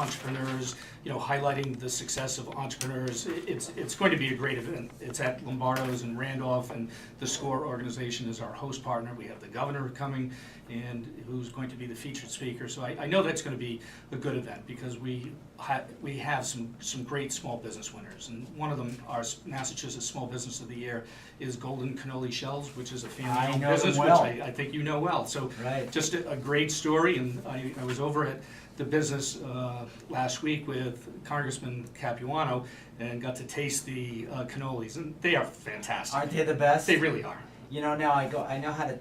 entrepreneurs, highlighting the success of entrepreneurs. It's going to be a great event. It's at Lombardo's in Randolph, and the SCORE organization is our host partner. We have the governor coming, and who's going to be the featured speaker. So I know that's going to be a good event, because we have some great small business winners, and one of them, our Massachusetts Small Business of the Year, is Golden Cannoli Shells, which is a family-owned business, well. which I think you know well. So Right. just a great story, and I was over at the business last week with Congressman Capuano and got to taste the cannolis, and they are fantastic. Aren't they the best? They really are. Now I know how to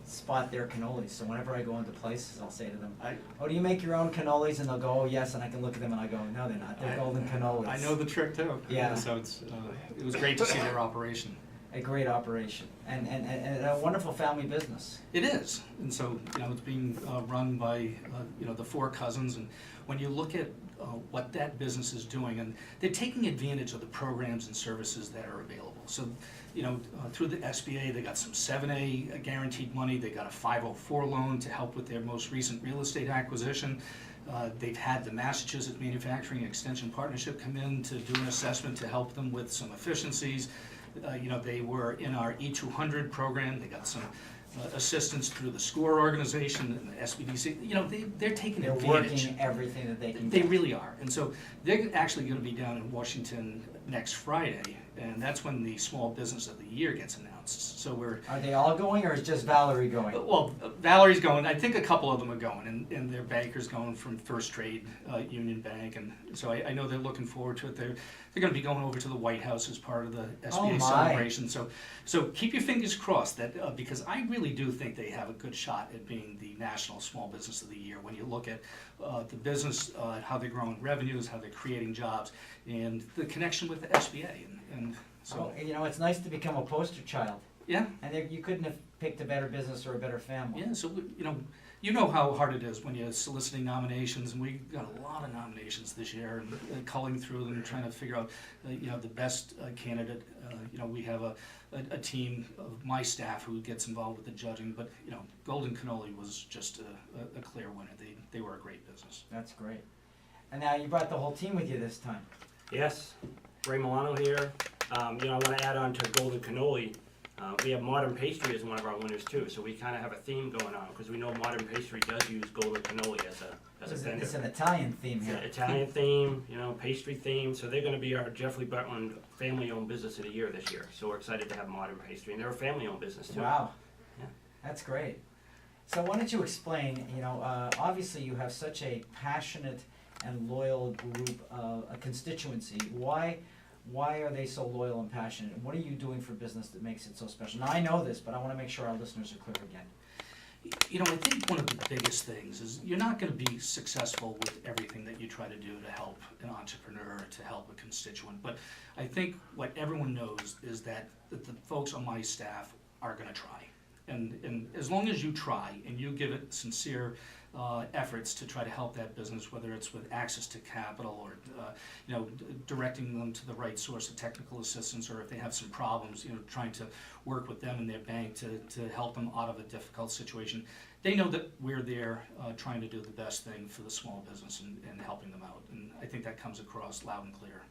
spot their cannolis, so whenever I go into places, I'll say to them, "Oh, do you make your own cannolis?" And they'll go, "Oh, yes," and I can look at them and I go, "No, they're not. They're golden cannolis." I know the trick too. Yeah. So it was great to see their operation. A great operation, and a wonderful family business. It is, and so it's being run by the four cousins, and when you look at what that business is doing, and they're taking advantage of the programs and services that are available. So through the SBA, they got some 7A guaranteed money. They got a 504 loan to help with their most recent real estate acquisition. They've had the Massachusetts Manufacturing Extension Partnership come in to do an assessment to help them with some efficiencies. They were in our E200 program. They got some assistance through the SCORE organization and the SBDC. They're taking They're advantage. working everything that they can They get. really are. And so they're actually going to be down in Washington next Friday, and that's when the Small Business of the Year gets announced. So Are they all going, or is just Valerie going? well, Valerie's going. I think a couple of them are going, and their bankers going from First Trade Union Bank, and so I know they're looking forward to it. They're going to be going over to the White House as part of the SBA my. celebration. So keep your fingers crossed that because I really do think they have a good shot at being the National Small Business of the Year. When you look at the business, how they're growing revenues, how they're creating jobs, and the connection with the SBA, and so It's nice to become a poster child. yeah. And you couldn't have picked a better business or a better family. Yeah, so you know how hard it is when you're soliciting nominations, and we got a lot of nominations this year, and culling through them, trying to figure out the best candidate. We have a team of my staff who gets involved with the judging, but Golden Cannoli was just a clear winner. They were a great business. That's great. And now you brought the whole team with you this time. Yes, Ray Milano here. I want to add on to Golden Cannoli. We have modern pastry as one of our winners too, so we kind of have a theme going on because we know modern pastry does use golden cannoli as a vendor. It's an Italian theme It's here. an Italian theme, pastry theme. So they're going to be our Jeffrey Butland family-owned business of the year this year. So we're excited to have modern pastry, and they're a family-owned business too. Wow, Yeah. that's great. So why don't you explain? Obviously you have such a passionate and loyal group, a constituency. Why are they so loyal and passionate? And what are you doing for business that makes it so special? Now I know this, but I want to make sure our listeners are clear again. I think one of the biggest things is you're not going to be successful with everything that you try to do to help an entrepreneur, to help a constituent. But I think what everyone knows is that the folks on my staff are going to try. And as long as you try and you give it sincere efforts to try to help that business, whether it's with access to capital or directing them to the right source of technical assistance, or if they have some problems, trying to work with them and their bank to help them out of a difficult situation, they know that we're there trying to do the best thing for the small business and helping them out. And I think that comes across loud and clear.